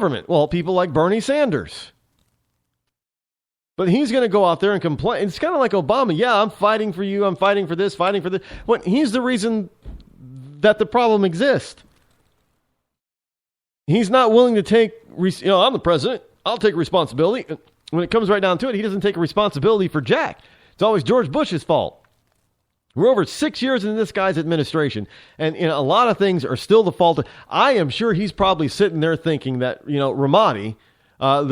government? Well, people like Bernie Sanders. But he's going to go out there and complain. It's kind of like Obama. Yeah, I'm fighting for you. I'm fighting for this, fighting for this. When he's the reason that the problem exists. He's not willing to take, I'm the president. I'll take responsibility. When it comes right down to it, he doesn't take responsibility for jack. It's always George Bush's fault. We're over 6 years into this guy's administration, and a lot of things are still the fault. I am sure he's probably sitting there thinking that, Ramadi,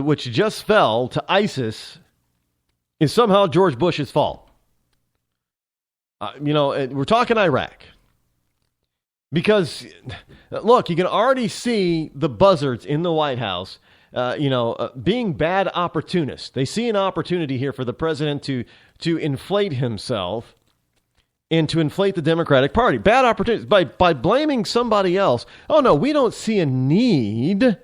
which just fell to ISIS, is somehow George Bush's fault. We're talking Iraq. Because, look, you can already see the buzzards in the White House, being bad opportunists. They see an opportunity here for the president to inflate himself and to inflate the Democratic Party. Bad opportunities. By blaming somebody else. Oh, no, we don't see a need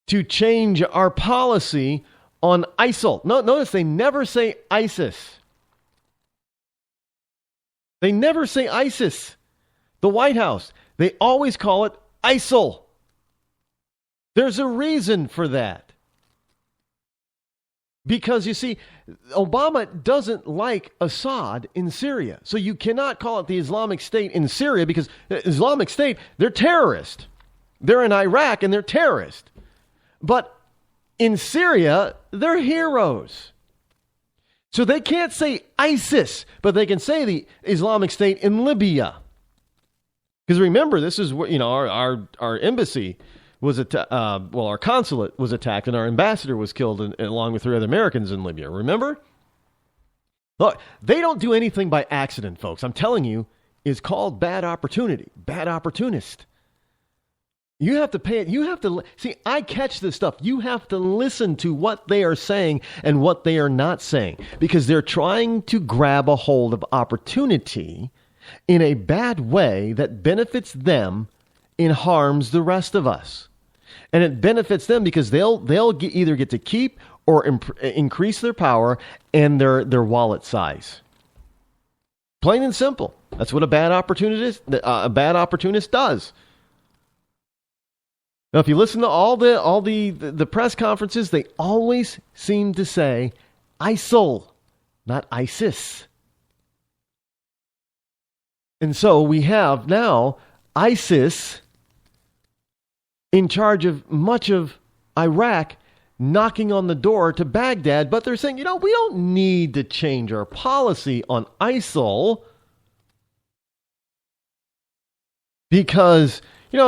to change our policy on ISIL. No, notice they never say ISIS. They never say ISIS. The White House, they always call it ISIL. There's a reason for that. Because, you see, Obama doesn't like Assad in Syria. So you cannot call it the Islamic State in Syria because the Islamic State, they're terrorists. They're in Iraq and they're terrorists. But in Syria, they're heroes. So they can't say ISIS, but they can say the Islamic State in Libya. Because remember, this is what, our embassy was our consulate was attacked and our ambassador was killed along with 3 other Americans in Libya. Remember? Look, they don't do anything by accident, folks. I'm telling you, it's called bad opportunity, bad opportunist. You have to pay it. You have to see. I catch this stuff. You have to listen to what they are saying and what they are not saying because they're trying to grab a hold of opportunity in a bad way that benefits them and harms the rest of us. And it benefits them because they'll either get to keep or increase their power and their wallet size. Plain and simple. That's what a bad opportunist does. Now, if you listen to all the press conferences, they always seem to say ISIL, not ISIS. And so we have now ISIS in charge of much of Iraq, knocking on the door to Baghdad, but they're saying, we don't need to change our policy on ISIL because,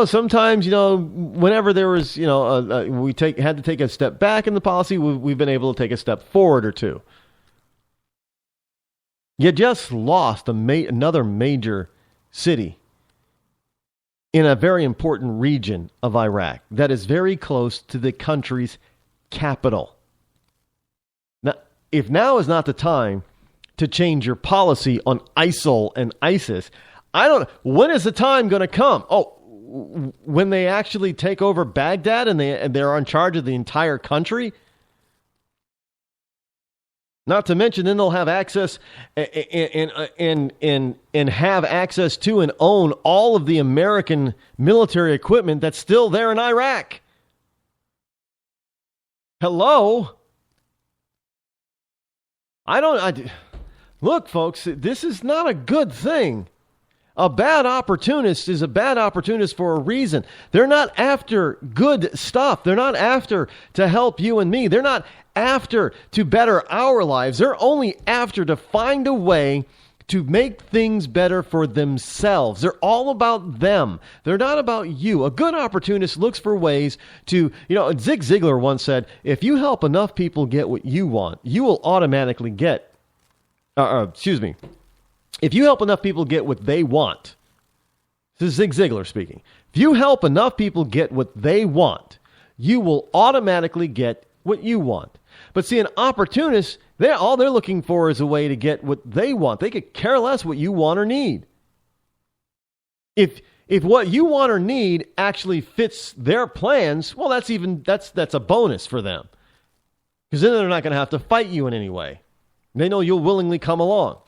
sometimes, whenever there was, we had to take a step back in the policy, we've been able to take a step forward or two. You just lost another major city in a very important region of Iraq that is very close to the country's capital. Now, if now is not the time to change your policy on ISIL and ISIS, when is the time going to come? Oh, when they actually take over Baghdad and they're in charge of the entire country? Not to mention, then they'll have access and have access to and own all of the American military equipment that's still there in Iraq. Hello? Look, folks, this is not a good thing. A bad opportunist is a bad opportunist for a reason. They're not after good stuff. They're not after to help you and me. They're not after to better our lives. They're only after to find a way to make things better for themselves. They're all about them. They're not about you. A good opportunist looks for ways to, Zig Ziglar once said, if you help enough people get what you want, you will automatically get, if you help enough people get what they want, this is Zig Ziglar speaking. If you help enough people get what they want, you will automatically get what you want. But see, an opportunist, all they're looking for is a way to get what they want. They could care less what you want or need. If what you want or need actually fits their plans, well, that's a bonus for them. Because then they're not going to have to fight you in any way. They know you'll willingly come along.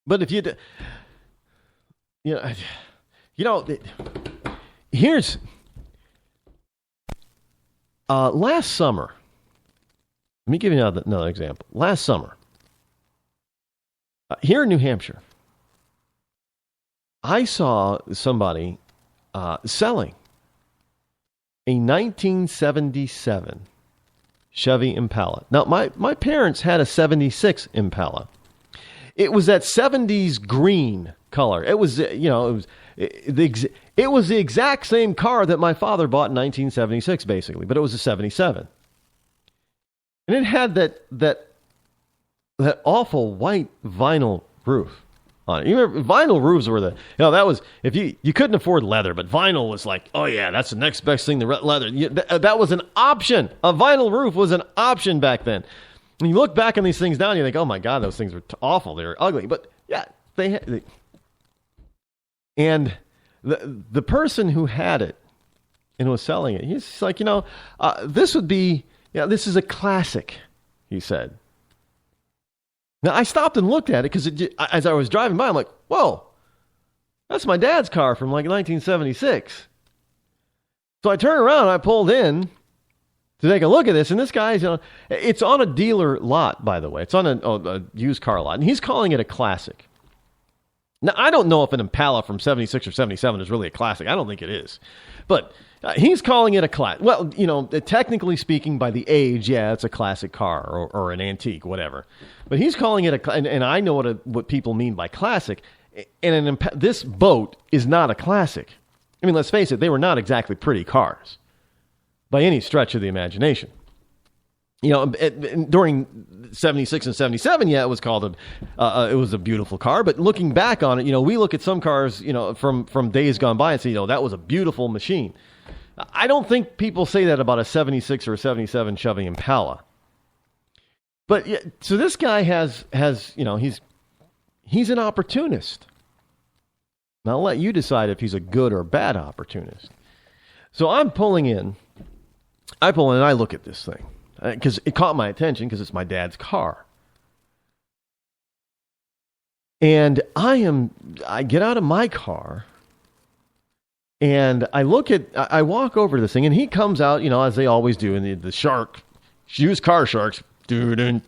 But if Here's last summer. Let me give you another example. Last summer, here in New Hampshire, I saw somebody selling a 1977 Chevy Impala. Now, my parents had a 76 Impala. It was that 70s green color. It was, it was the exact same car that my father bought in 1976, basically, but it was a 77. And it had that awful white vinyl roof on it. You remember, vinyl roofs were that was, if you couldn't afford leather, but vinyl was like, oh yeah, that's the next best thing to leather. That was an option. A vinyl roof was an option back then. When you look back on these things now, you think, oh my God, those things were awful. They were ugly. But yeah, and the person who had it and was selling it, he's like, this would be, this is a classic, he said. Now, I stopped and looked at it because as I was driving by, I'm like, whoa, that's my dad's car from like 1976. So I turned around and I pulled in to take a look at this, and this guy's, it's on a dealer lot, by the way. It's on a used car lot, and he's calling it a classic. Now, I don't know if an Impala from 76 or 77 is really a classic. I don't think it is. But he's calling it a classic. Well, technically speaking, by the age, yeah, it's a classic car or an antique, whatever. But he's calling it and I know what people mean by classic. And this boat is not a classic. I mean, let's face it, they were not exactly pretty cars by any stretch of the imagination. During 76 and 77, yeah, it was called it was a beautiful car. But looking back on it, we look at some cars, from days gone by and say, that was a beautiful machine. I don't think people say that about a 76 or a 77 Chevy Impala. But yeah, so this guy has he's an opportunist. Now I'll let you decide if he's a good or bad opportunist. So I'm pulling in. I pull in and I look at this thing because it caught my attention because it's my dad's car. And I get out of my car and I walk over to this thing and he comes out, as they always do in the shark, used car sharks. And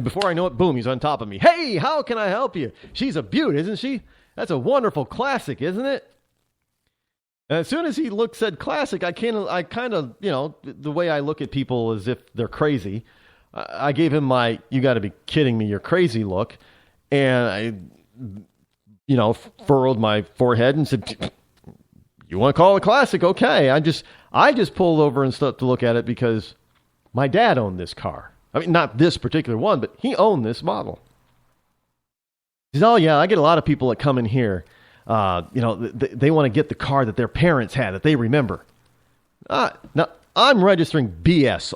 before I know it, boom, he's on top of me. Hey, how can I help you? She's a beaut, isn't she? That's a wonderful classic, isn't it? And as soon as he said classic, I kind of, the way I look at people as if they're crazy. I gave him my, you got to be kidding me, you're crazy look. And I, furrowed my forehead and said, you want to call it a classic? Okay. I just pulled over and stuff to look at it because my dad owned this car. I mean, not this particular one, but he owned this model. He said, oh yeah, I get a lot of people that come in here. They want to get the car that their parents had that they remember. Now I'm registering BS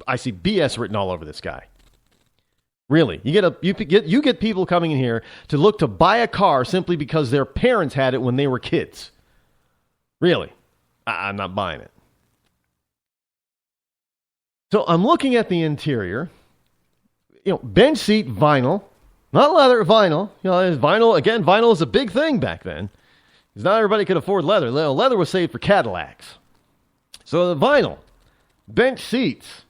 I see BS written all over this guy. Really, you get people coming in here to look to buy a car simply because their parents had it when they were kids. Really, I'm not buying it. So I'm looking at the interior. Bench seat vinyl. Not leather, vinyl. Vinyl, again, vinyl is a big thing back then. Because not everybody could afford leather. Leather was saved for Cadillacs. So the vinyl, bench seats.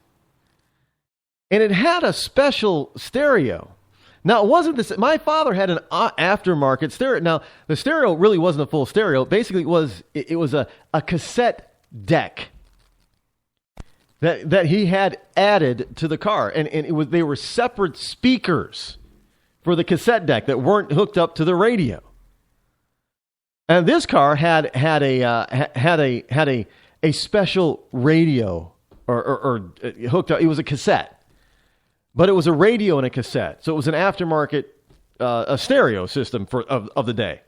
And it had a special stereo. Now, it wasn't this. My father had an aftermarket stereo. Now, the stereo really wasn't a full stereo. Basically, it was a cassette deck that he had added to the car. And they were separate speakers for the cassette deck that weren't hooked up to the radio. And this car had a special radio or hooked up. It was a cassette, but it was a radio and a cassette. So it was an aftermarket a stereo system of the day.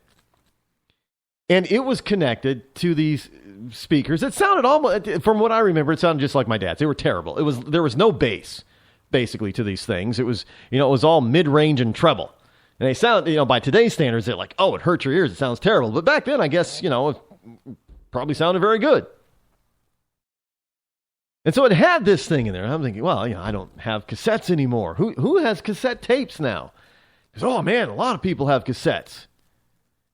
And it was connected to these speakers. It sounded almost, from what I remember, it sounded just like my dad's. They were terrible. There was no bass, basically, to these things. It was all mid-range and treble. And they sound, by today's standards, they're like, oh, it hurts your ears. It sounds terrible. But back then, I guess, it probably sounded very good. And so it had this thing in there. And I'm thinking, well, I don't have cassettes anymore. Who has cassette tapes now? Because, oh, man, a lot of people have cassettes.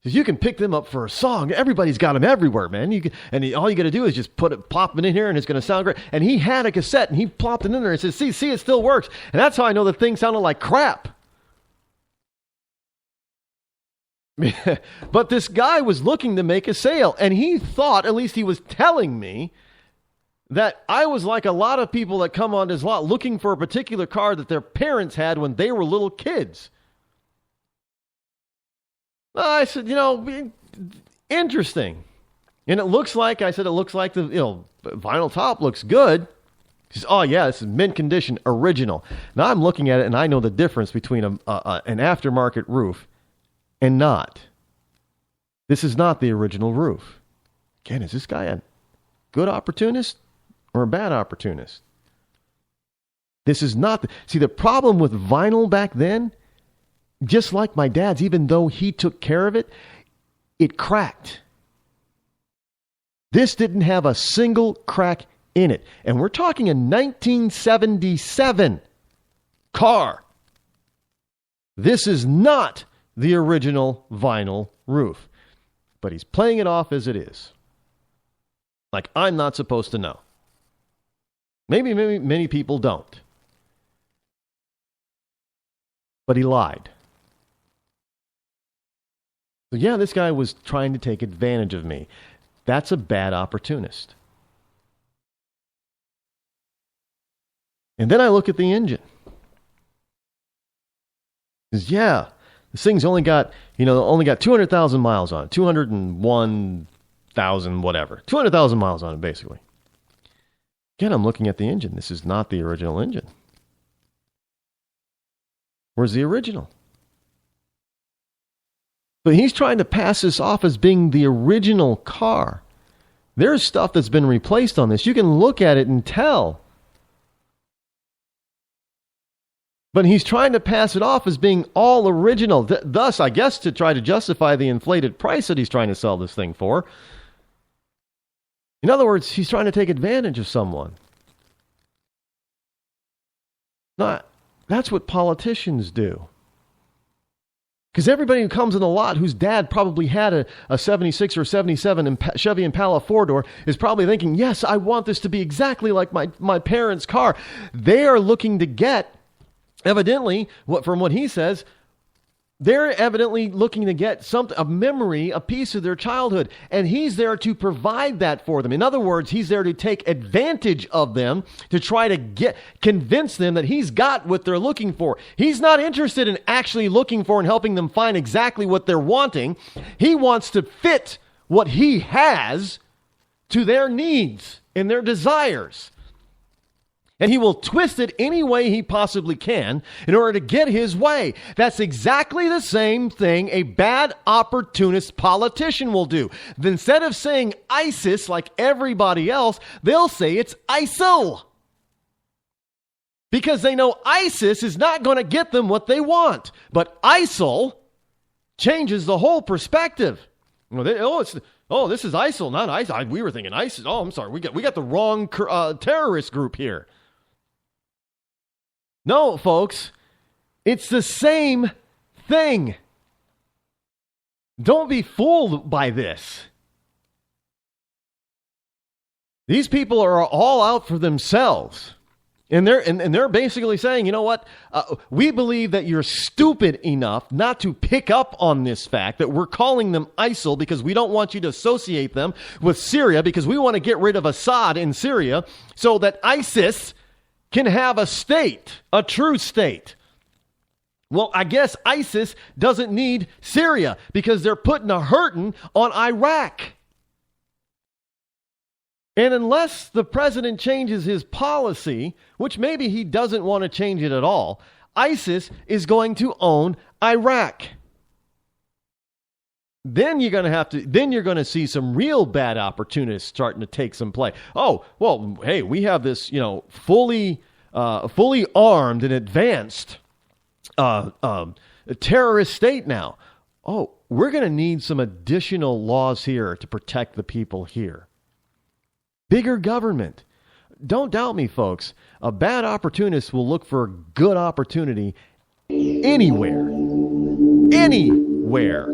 Because you can pick them up for a song. Everybody's got them everywhere, man. All you got to do is just plop it in here, and it's going to sound great. And he had a cassette, and he plopped it in there and said, see, it still works. And that's how I know the thing sounded like crap. But this guy was looking to make a sale, and he thought, at least he was telling me, that I was like a lot of people that come on his lot looking for a particular car that their parents had when they were little kids. I said, interesting. And it looks like the vinyl top looks good. He says, oh yeah, this is mint condition, original. Now I'm looking at it and I know the difference between an aftermarket roof and not. This is not the original roof. Again, is this guy a good opportunist or a bad opportunist? This is not. See, the problem with vinyl back then, just like my dad's, even though he took care of it, it cracked. This didn't have a single crack in it. And we're talking a 1977 car. This is not the original vinyl roof. But he's playing it off as it is. Like I'm not supposed to know. Maybe many people don't. But he lied. So yeah, this guy was trying to take advantage of me. That's a bad opportunist. And then I look at the engine. Because yeah, this thing's only got 200,000 miles on it. 201,000 whatever. 200,000 miles on it, basically. Again, I'm looking at the engine. This is not the original engine. Where's the original? But he's trying to pass this off as being the original car. There's stuff that's been replaced on this. You can look at it and tell. But he's trying to pass it off as being all original. Thus, I guess, to try to justify the inflated price that he's trying to sell this thing for. In other words, he's trying to take advantage of someone. That's what politicians do. Because everybody who comes in the lot whose dad probably had a 76 or 77 Chevy Impala 4-door is probably thinking, yes, I want this to be exactly like my parents' car. They are looking to get, evidently, from what he says, they're evidently looking to get a memory, a piece of their childhood. And he's there to provide that for them. In other words, he's there to take advantage of them, to try to convince them that he's got what they're looking for. He's not interested in actually looking for and helping them find exactly what they're wanting. He wants to fit what he has to their needs and their desires. And he will twist it any way he possibly can in order to get his way. That's exactly the same thing a bad opportunist politician will do. Instead of saying ISIS like everybody else, they'll say it's ISIL. Because they know ISIS is not going to get them what they want. But ISIL changes the whole perspective. This is ISIL, not ISIS. We were thinking ISIS. Oh, I'm sorry. We got the wrong terrorist group here. No, folks, it's the same thing. Don't be fooled by this. These people are all out for themselves. And they're basically saying, you know what? We believe that you're stupid enough not to pick up on this fact that we're calling them ISIL because we don't want you to associate them with Syria because we want to get rid of Assad in Syria so that ISIS can have a state, a true state. Well, I guess ISIS doesn't need Syria because they're putting a hurting on Iraq. And unless the president changes his policy, which maybe he doesn't want to change it at all, ISIS is going to own Iraq. Then you're going to see some real bad opportunists starting to take some play. Oh, well, hey, we have this, fully armed and advanced terrorist state now. Oh, we're going to need some additional laws here to protect the people here. Bigger government. Don't doubt me, folks. A bad opportunist will look for a good opportunity anywhere. Anywhere.